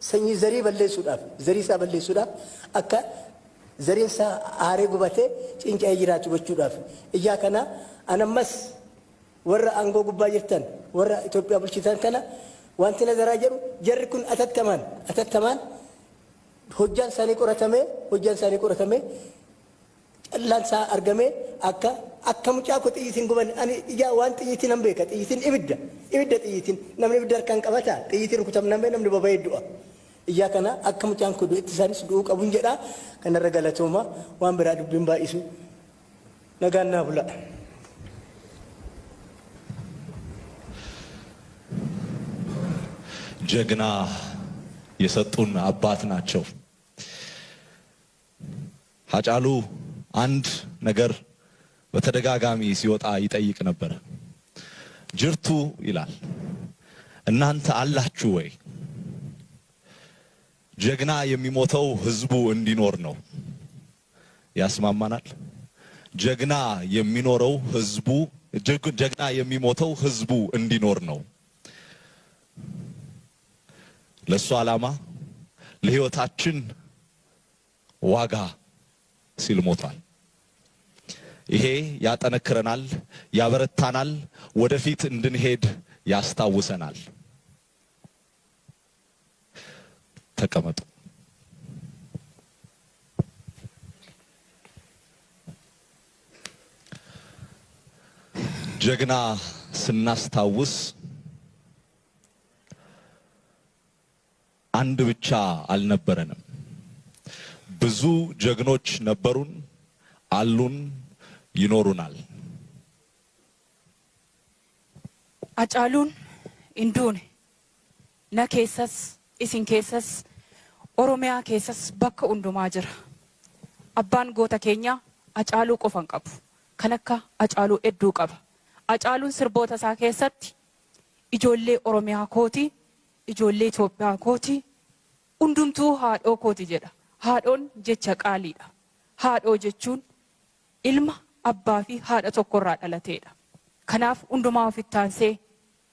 sanyii zarii balleessuudhaaf zarii isaa balleessuudhaaf akka zariin isaa aaree gubatee cinca'ee jiraatu gochuudhaaf ijaa kana anammas warra aangoo gubbaa jirtan warra Itoophiyaa bulchitan kana wanti nazaraa jedhu jarri kun atattamaan hojjaan isaanii qoratamee callaan isaa argamee akka mucaa ko xiyyitiin guban ani ijaa waan xiyyitiin nan beeka xiyyitiin ibidda xiyyitiin namni ibidda harkaan qabata xiyyitiin rukutamnamee namni baba'ee du'a ijaa kana akka mucaan ko itti isaanis du'uu qabuun jedha kanarra galatooma waan biraa dubbiin baay'isu nagaan naa bula. ጀግና የሰጡን አባት ናቸው። ሃጫሉ አንድ ነገር በተደጋጋሚ ሲወጣ ይጠይቅ ነበር። ጅርቱ ይላል እናንተ አላችሁ ወይ? ጀግና የሚሞተው ህዝቡ እንዲኖር ነው። ያስማማናል? ጀግና የሚሞተው ህዝቡ እንዲኖር ነው። ለሱ ዓላማ ለህይወታችን ዋጋ ሲል ሞቷል። ይሄ ያጠነክረናል፣ ያበረታናል፣ ወደፊት እንድንሄድ ያስታውሰናል። ተቀመጡ። ጀግና ስናስታውስ አንድ ብቻ አልነበረንም። ብዙ ጀግኖች ነበሩን፣ አሉን፣ ይኖሩናል። አጫሉን እንዱን ነኬሰስ ኢሲን ኬሰስ ኦሮሚያ ኬሰስ በከ ኡንዱማ ጅራ አባን ጎተ ኬኛ አጫሉ ቆፈን ቀቡ ከነካ አጫሉ ኤዱ ቀባ አጫሉን ስርቦታ ሳ ኬሰት ኢጆሌ ኦሮሚያ ኮቲ ijoollee Itoophiyaa kooti hundumtuu haadhoo kooti jedha. Haadhoon jecha qaaliidha. Haadhoo jechuun ilma abbaa fi haadha tokkorraa dhalateedha. Kanaaf hundumaa ofittaansee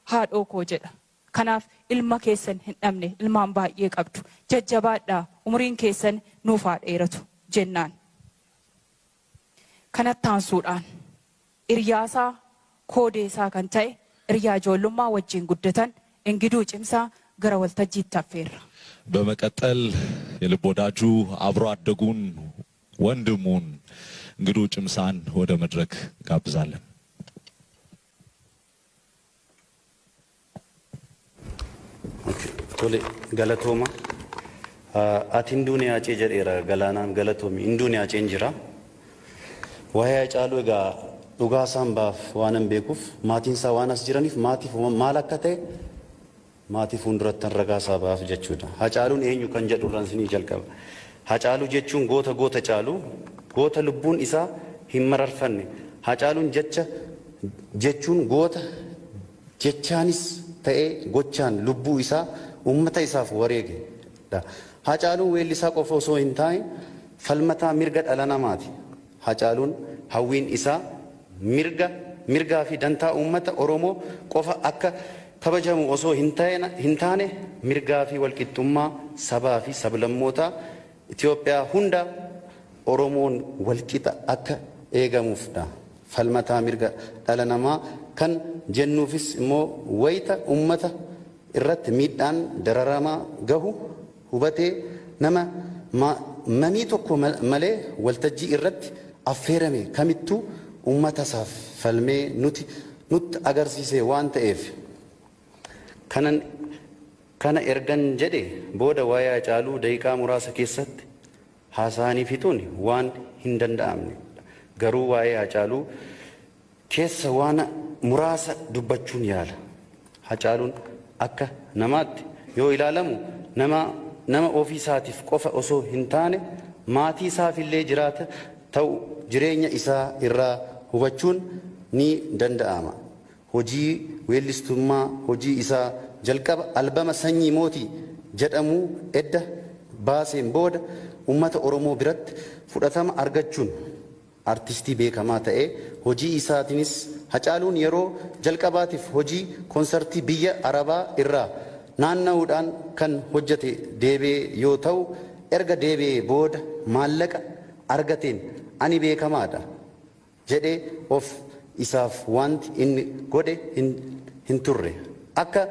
haadhoo koo jedha. Kanaaf ilma keessan hin dhabne ilmaan baay'ee qabdu. Jajjabaadhaa umriin keessan nuuf haa dheeratu jennaan. Kanatti aansuudhaan hiriyaasaa koodeesaa kan ta'e hiriyaa ijoollummaa wajjin guddatan እንግዱ ጭምሳ ገረ ወልተጂ ታፈር በመቀጠል የልብ ወዳጁ አብሮ አደጉን ወንድሙን እንግዱ ጭምሳን ወደ መድረክ ጋብዛለን። ቶሌ ገለቶማ አቲን ዱንያ ጨ ጀሬራ ገላናን ገለቶሚ እንዱንያ ጨንጅራ ወያ ጫሉ ጋ ዱጋሳን ባፍ ዋነን ቤኩፍ ማቲንሳ ዋናስ ጅራኒፍ ማቲፍ ማላከተ maatii fuulduratti ragaasaa baaf jechuudha. Hacaaluun eenyu kan jedhu ransinii jalqaba. Hacaaluu jechuun goota caalu, goota lubbuun isaa hin mararfanne. Hacaaluun jechuun goota jechaanis ta'ee gochaan lubbuu isaa uummata isaaf wareegedha. Hacaaluun weellisaa qofa osoo hin taane falmataa mirga dhala namaati. Hacaaluun hawwiin isaa mirgaa fi dantaa uummata Oromoo qofa akka kabajamu osoo hin taane mirgaa fi walqixxummaa sabaa fi sablammoota Itoophiyaa hunda Oromoon walqixa akka eegamuufdha. Falmataa mirga dhala namaa kan jennuufis immoo wayita uummata irratti miidhaan dararamaa gahu hubatee nama mamii tokko malee waltajjii irratti affeerame kamittuu uummata isaaf falmee nutti agarsiise waan ta'eef kana ergan jedhe booda waa'ee Hacaaluu daqiiqaa muraasa keessatti haasaanii fixuun waan hin danda'amne. Garuu waa'ee Hacaaluu keessa waan muraasa dubbachuun yaala. Hacaaluun akka namaatti yoo ilaalamu nama ofii isaatiif qofa osoo hin taane maatii isaafillee jiraata ta'u jireenya isaa irraa hubachuun ni danda'ama. Hojii weellistummaa hojii isaa jalqaba albama sanyii mootii jedhamu edda baaseen booda uummata Oromoo biratti fudhatama argachuun artistii beekamaa ta'ee hojii isaatiinis Hacaaluun yeroo jalqabaatiif hojii konsertii biyya Arabaa irraa naanna'uudhaan kan hojjete deebee yoo ta'u erga deebee booda maallaqa argateen ani beekamaadha jedhee of isaaf wanti inni godhe hin turre. Akka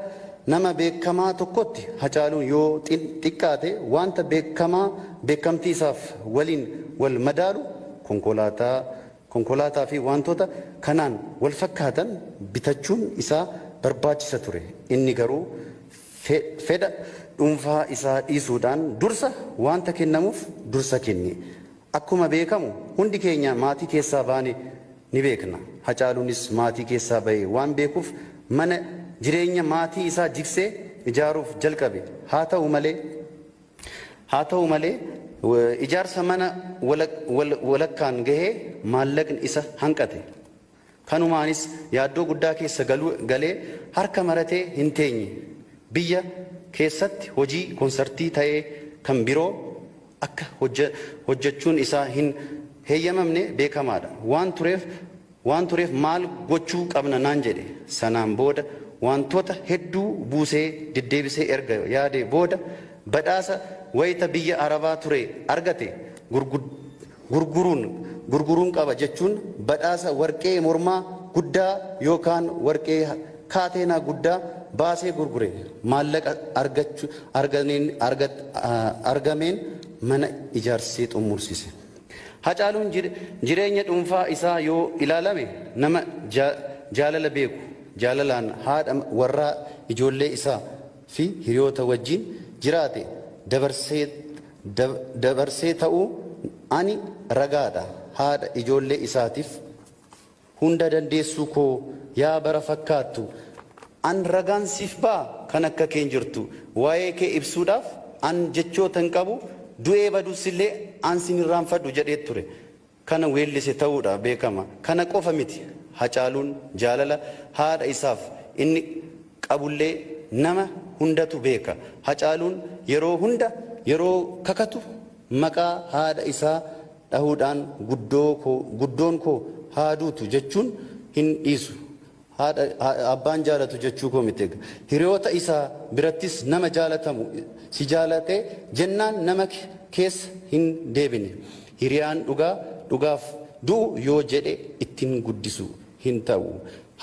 nama beekamaa tokkotti Hacaaluun yoo xiqqaate wanta beekamtii isaaf waliin wal madaalu konkolaataa fi wantoota kanaan wal fakkaatan bitachuun isaa barbaachisa ture. Inni garuu fedha dhuunfaa isaa dhiisuudhaan dursa wanta kennamuuf dursa kenne. Akkuma beekamu hundi keenya maatii keessaa baane ni beekna. Hacaaluunis maatii keessaa ba'e waan beekuuf mana jireenya maatii isaa jigsee ijaaruuf jalqabe. Haa ta'u malee ijaarsa mana walakkaan gahee maallaqni isa hanqate. Kanumaanis yaaddoo guddaa keessa galee harka maratee hin teenye. Biyya keessatti hojii konsartii ta'ee kan biroo akka hojjechuun isaa hin heeyyamamne beekamaadha. Waan tureef maal gochuu qabna naan jedhe. Sanaan booda wantoota hedduu buusee deddeebisee erga yaade booda badhaasa wayita biyya Arabaa ture argate gurguruun qaba jechuun badhaasa warqee mormaa guddaa yookaan warqee kaateenaa guddaa baasee gurgure. Maallaqa argameen mana ijaarsee xumursise. Hacaaluun jireenya dhuunfaa isaa yoo ilaalame nama jaalala beeku, jaalalaan haadha warraa ijoollee isaa fi hiriyoota wajjin jiraate dabarsee ta'uu ani ragaadha. Haadha ijoollee isaatiif hunda dandeessuu koo yaa bara fakkaattu an ragaan siif ba'a kan akka keen jirtu waa'ee kee ibsuudhaaf an jechoota hin qabu du'ee baduusillee an sin irraanfadhu jedhee ture. Kana weellise ta'uudha beekama. Kana qofa miti. Hacaaluun jaalala haadha isaaf inni qabullee nama hundatu beeka. Hacaaluun yeroo kakatu maqaa haadha isaa dhahuudhaan guddoon koo haaduutu jechuun hin dhiisu. Abbaan jaalatu jechuu koo miti. Hiriyoota isaa birattis nama jaalatamu si jaalate jennaan nama keessa hin deebine. Hiriyaan dhugaaf du'u yoo jedhe ittiin guddisu hin ta'u.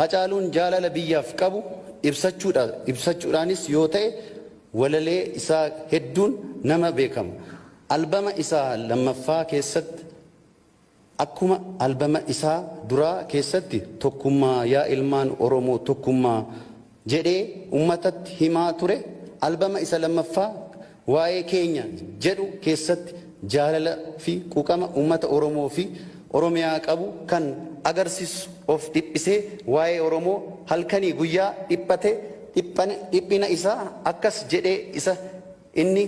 Hacaaluun jaalala biyyaaf qabu ibsachuudhaanis yoo ta'e walalee isaa hedduun nama beekama. Albama isaa lammaffaa keessatti akkuma albama isaa duraa keessatti tokkummaa yaa ilmaan Oromoo tokkummaa jedhee uummatatti himaa ture. Albama isa lammaffaa waa'ee keenya jedhu keessatti jaalala fi quuqama uummata Oromoo fi Oromiyaa qabu kan agarsiisu of dhiphisee waa'ee Oromoo halkanii guyyaa dhiphina isaa akkas jedhee isa inni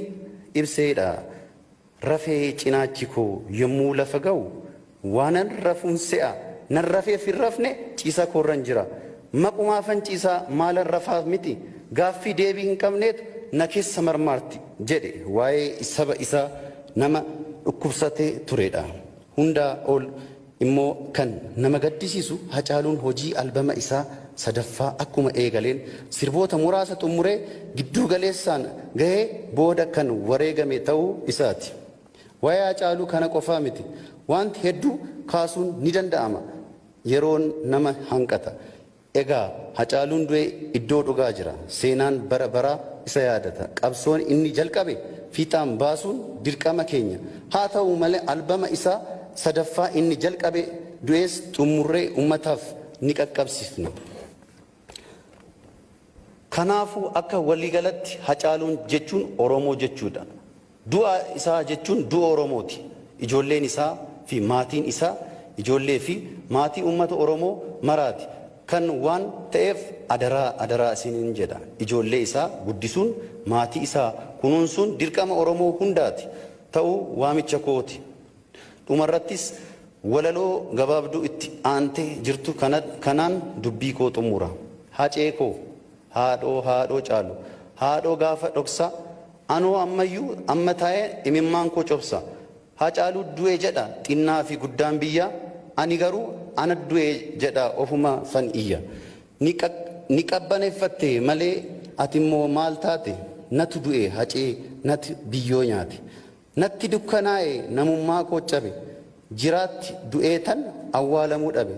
ibseedha. Rafee cinaachi koo yommuu lafa ga'u waanan rafuun se'a nan rafeef hin rafne ciisa koorran jira. Maqumaafan ciisaa maalan rafaaf miti gaaffii deebii hin qabneetu na keessa marmaarti jedhe waa'ee saba isaa nama dhukkubsatee turedha. Hundaa ol immoo kan nama gaddisiisu Hacaaluun hojii albama isaa sadaffaa akkuma eegaleen sirboota muraasa xumuree gidduu galeessaan gahee booda kan wareegame ta'uu isaati. Waa'ee Hacaaluu kana qofaa miti. Wanti hedduu kaasuun ni danda'ama. Yeroon nama hanqata. Egaa Hacaaluun du'e iddoo dhugaa jira. Seenaan bara baraa isa yaadata. Qabsoon inni jalqabe fiixaan baasuun dirqama keenya. Haa ta'u malee albama isaa sadaffaa inni jalqabe du'ees xumurree uummataaf ni qaqqabsiifna. Kanaafuu akka waliigalatti Hacaaluun jechuun Oromoo jechuudha. Du'a isaa jechuun du'a Oromooti. Ijoolleen isaa fi maatiin isaa ijoollee fi maatii uummata Oromoo maraati. Kan waan ta'eef adaraa isiniin jedha. Ijoollee isaa guddisuun maatii isaa kunuunsuun dirqama Oromoo hundaati. Ta'uu waamicha kooti. Dhumarrattis walaloo gabaabduu itti aantee jirtu kanaan dubbii koo xumura. Hacee koo haadhoo caalu haadhoo gaafa dhoksa anoo ammayyuu amma taa'ee imimmaan koo cobsa. Hacaaluu du'e jedha xinnaa fi guddaan biyya ani garuu ana du'e jedha ofuma fan iyya. Ni qabbaneeffatte malee atimmoo maal taate natu du'e hacee nati biyyoo nyaate natti dukkanaa'e namummaa koo cabe jiraatti du'ee tan awwaalamuu dhabe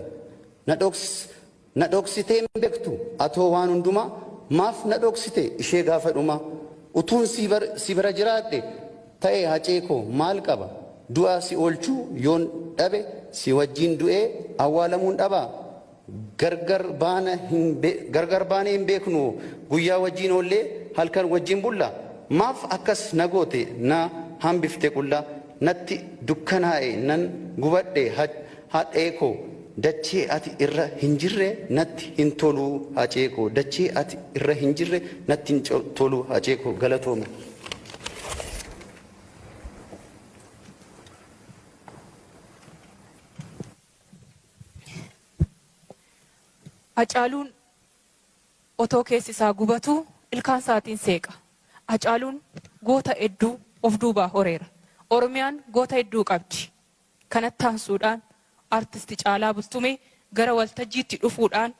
na dhoksitee beektu atoo waan hundumaa maaf na dhoksite ishee gaafa dhumaa utuun si bira jiraadhe ta'e hacee koo maal qaba du'aa si oolchuu yoon dhabe si wajjin du'ee awwaalamuun dhabaa gargar baanee hin beeknu guyyaa wajjin oollee halkan wajjin bulla maaf akkas na goote na hambifte qullaa natti dukkanaa'e nan gubadhe hadhee koo dachee ati irra hin jirre natti hin tolu hacee koo dachee ati irra hin jirre natti hin tolu hacee koo galatooma. Hacaaluun otoo keessi isaa gubatu ilkaan isaatiin seeqa. Hacaaluun goota hedduu of duubaa horeera. Oromiyaan goota hedduu qabdi. Kanatti aansuudhaan artisti Caalaa Bultumee gara waltajjiitti dhufuudhaan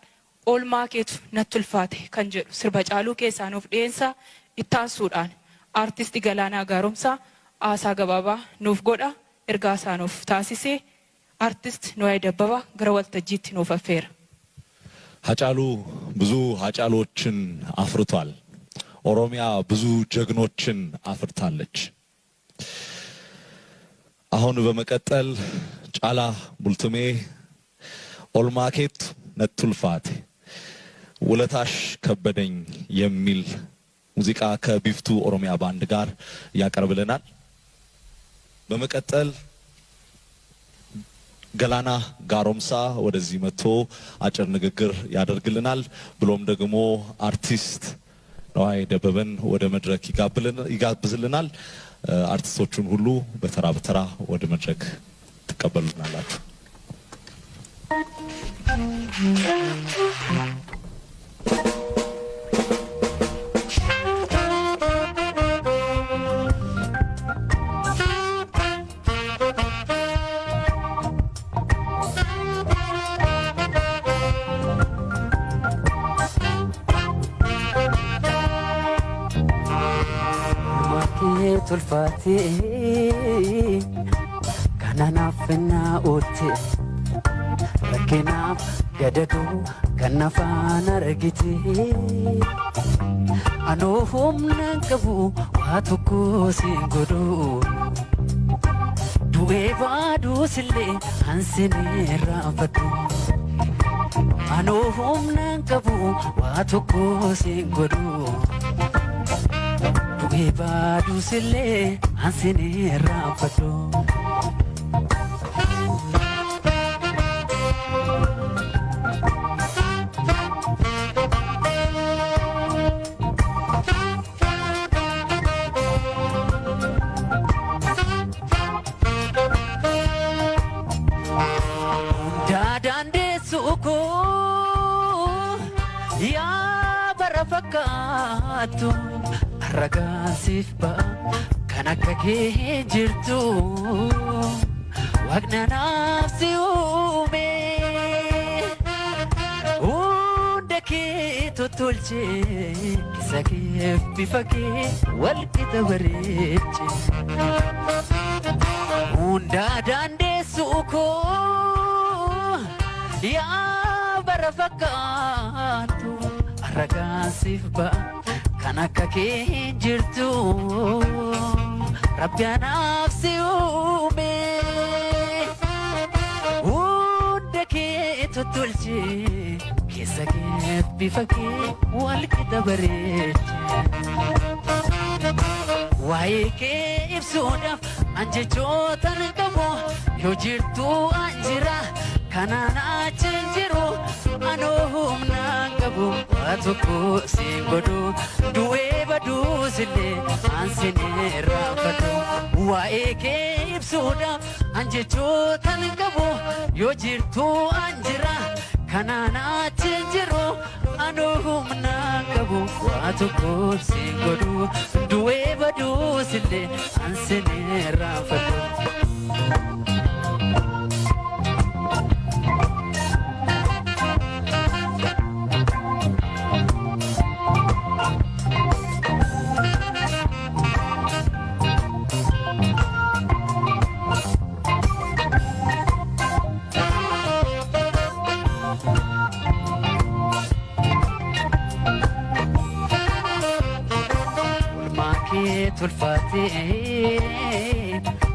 oolmaa keetu natti ulfaate kan jedhu sirba Caaluu keessaa nuuf dhiyeessaa. Itti aansuudhaan artisti Galaanaa Gaaromsaa haasaa gabaabaa nuuf godha. Ergaa isaa nuuf taasisee artist Nuwaay Dabbabaa gara waltajjiitti nuuf affeera. ሀጫሉ ብዙ ሀጫሎችን አፍርቷል። ኦሮሚያ ብዙ ጀግኖችን አፍርታለች። አሁን በመቀጠል ጫላ ቡልቱሜ ኦልማኬት ነቱልፋት ውለታሽ ከበደኝ የሚል ሙዚቃ ከቢፍቱ ኦሮሚያ ባንድ ጋር ያቀርብልናል። በመቀጠል ገላና ጋሮምሳ ወደዚህ መጥቶ አጭር ንግግር ያደርግልናል። ብሎም ደግሞ አርቲስት ነዋይ ደበበን ወደ መድረክ ይጋብዝልናል። አርቲስቶቹን ሁሉ በተራ በተራ ወደ መድረክ ተቀበሉናላችሁ። tulfaate kananaaf fennaa ootte rakkinaaf gadaduu kan afaan argite anoo humnaan qabu waa tokko siin godhu du'ee baaduusillee hansinee raanfadhu anoo humnaan qabu waa tokko siin godhu Badu sile ansine rapado dadande suko ya barafakatu Ragaasif ba kan akka kee jirtu waqna naafsi uume hunda kee tolche kisa kee bifa kee walqixa bareeche hunda dandeessu koo yaa bara fakkaatu ragaasif ba kanaka kee jirtu rabbianaaf si uume hunda kee tolche keessa kee bifa kee walqixa bareeche waa'ee kee ibsuudhaaf anjechootan qabu yoo jirtu anjira kanaan achiin jiru anoo humnaan qabu waa tokko siin godhu du'ee baduusillee ansinee raanfadhu waa'ee kee ibsuudhaaf anjechootan qabu yoo jirtu anjira kanaan achiin jiru anoo humnaan qabu waa tokko siin godhu du'ee baduusillee ansinee raanfadhu. tulfaate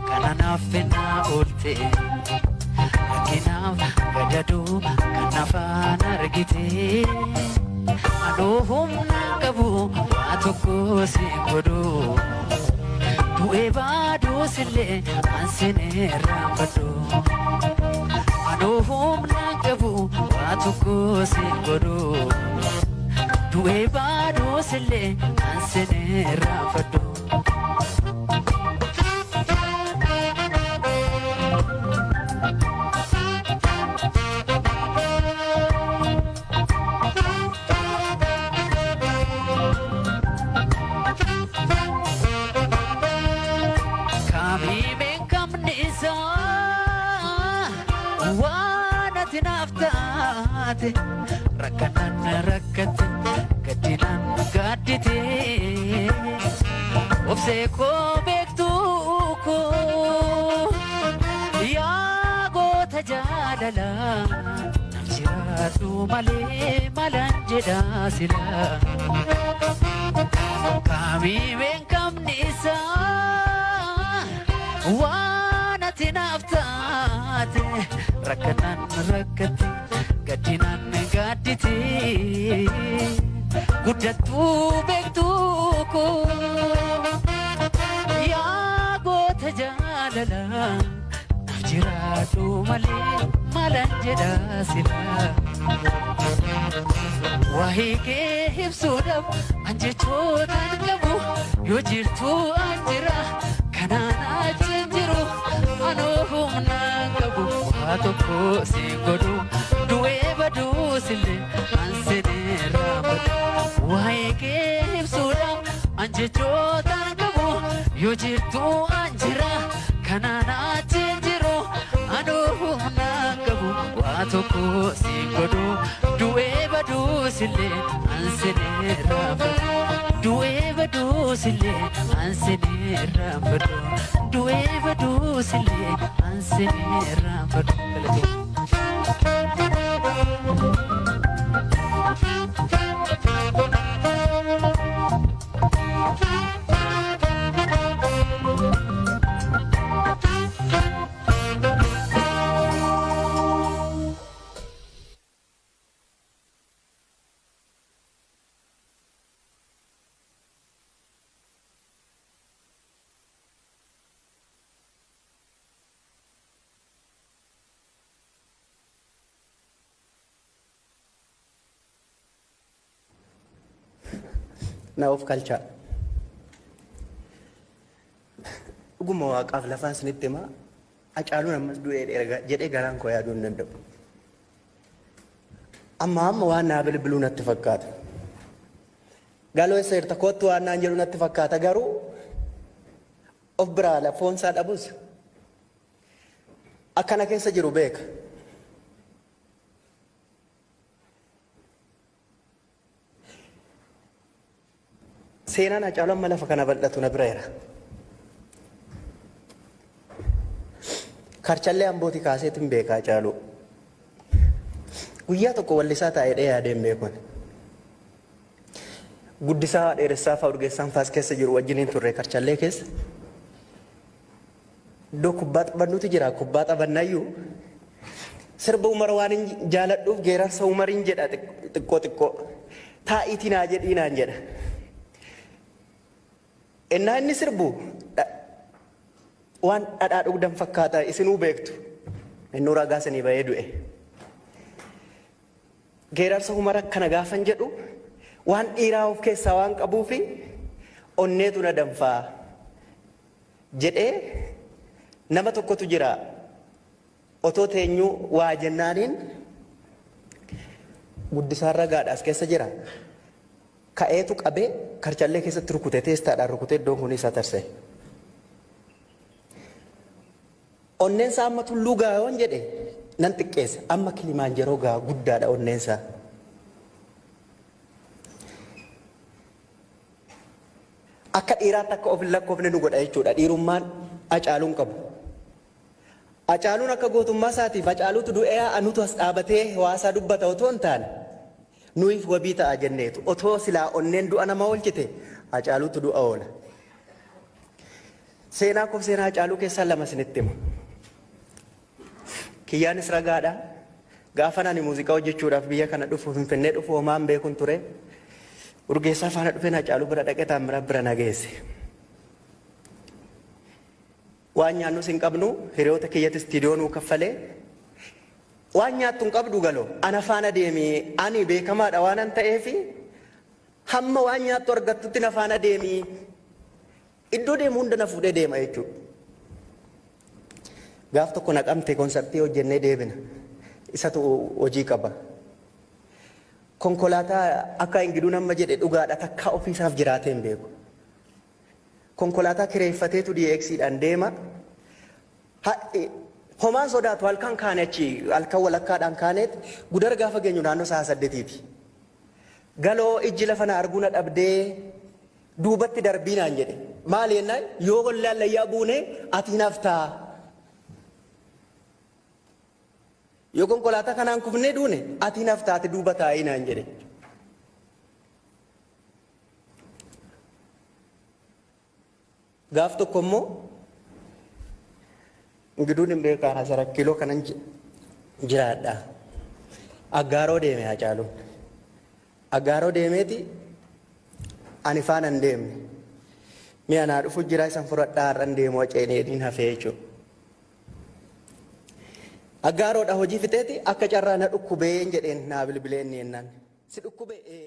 kana naaf fennaa oolte rakkinaaf gadaduu kan afaan argite anoo humna qabu waa tokko si godhu du'ee baaduu sillee ansinee raanfadhu anoo humna qabu waa tokko si godhu du'ee baaduu sillee ansinee raanfadhu. Rakkanan rakkate gaddinan gaddite obsee koo beektuu koo yaa goota jaalala nam jiraatu malee malan jedha sila kaamii beekamni isaa waan ati naaf taate rakkanan rakkate gaddinan gaddite guddattuu beektuu koo yaa goota jaalala naaf jiraatu malee malan jedha sila waa'ee kee ibsuudhaaf an jechootaan qabu yoo jirtuu an jira kanaan achi jiru anoo humna qabu waa tokko si godhu du'ee baduu sillee ansinee raanfadhu waa'ee kee ibsuudhaaf an jechootaan qabu yoo jirtuu an jira kanaan achi jiru anoo humna qabu waa tokko si godhu du'ee baduu sillee ansinee raanfadhu du'ee baduu sillee ansinee raanfadhu du'ee baduu sillee ansinee raanfadhu. na of kalcha dhuguma waaqaaf lafaan sinitti himaa Hacaaluun ammas du'ee jedhee garaan koo yaaduu hin danda'u. Amma waan naa bilbiluu natti fakkaata. Galoo isa irta kootu waan naan jedhu natti fakkaata garuu of biraa lafoon isaa dhabus akkana keessa jiru beeka. Seenaan Hacaaluu amma lafa kana bal'atu na bira jira. Karchallee Ambooti kaaseetiin beeka Hacaaluu. Guyyaa tokko wallisaa taa'ee yaadeen beekun. Guddisaa dheeressaa fa'aa urgeessaan faas keessa jiru wajjiniin turre Karchallee keessa. Iddoo kubbaa taphannuutu jira. Kubbaa taphannayyuu sirba Umar waan jaaladhuuf geerarsa Umariin jedha xiqqoo xiqqoo. Taa'iitii naa jedhii naan jedha. Innaa inni sirbu waan dhadhaa dhugdan fakkaata isinuu beektu. Inni ragaa sanii bahee du'e. Geerarsa Umar akkana gaafan jedhu waan dhiiraa of keessaa waan qabuufi onneetu na danfaa jedhee nama tokkotu jira. Otoo teenyuu waa jennaaniin guddisaan ragaadhaas keessa jira. Ka'eetu qabee Karchallee keessatti rukutee teestaadhaan rukutee iddoon kun isa tarsee. Onneensa amma tulluu gaayoon jedhe nan xiqqeessa amma Kilimaanjaroo gaa guddaadha onneensa. Akka dhiiraatti akka of hin lakkoofne nu godha jechuudha dhiirummaan Hacaaluun qabu. Hacaaluun akka gootummaa isaatiif Hacaaluutu du'ee anutu as dhaabatee hawaasaa dubbata otoo hin taane nuyiif wabii ta'a jenneetu otoo silaa onneen du'a nama oolchite Hacaaluutu du'a oola. Seenaa koof seenaa Hacaaluu keessaa lama isinitti hima. Kiyyaanis ragaadha. Gaafa ani muuziqaa hojjechuudhaaf biyya kana dhufu Finfinnee dhufu homaan beekun ture. Urgeessaa faana dhufeen Hacaaluu bira dhaqee Taammiraa bira na geesse. Waan nyaannus hin qabnu hiriyoota kiyyatti istiidiyoo nuu kaffalee waan nyaattu hin qabdu galoo ana faana deemii ani beekamaadha waan an ta'eefi hamma waan nyaattu argattutti na faana deemii iddoo deemu hunda na fuudhee deema jechuudha. Gaaf tokko Naqamtee konsartii hojjennee deebina. Isatu hojii qaba. Konkolaataa akka Ingiduu nama jedhe dhugaadha takka ofiisaaf jiraatee hin beeku. Konkolaataa kireeffateetu DX'dhaan deema. Homaan sodaatu halkan kaane achi halkan walakkaadhaan kaaneet gudar gaafa geenyu naannoo sa'a 8ti. Galoo ijji lafa na arguu na dhabdee duubatti darbiinaan jedhe. Maal jennaan yoo wallaan layyaa buune ati naftaa. Yoo konkolaataa kanaan kufnee duune ati naftaati duuba taa'inaan jedhe. Gaaf tokko immoo Ingiduun hin beekaan asara kiiloo kanan jiraadha. Aggaaroo deeme Hacaaluun. Aggaaroo deemeeti ani faana hin deemne. Mi'a naa dhufu jira isan fudhadhaa har'an deemu waceeneedhiin hafee jechuudha. Aggaaroodha hojii fixeeti akka carraa na dhukkubee jedheen naa bilbileen ni jennaan. Si dhukkubee?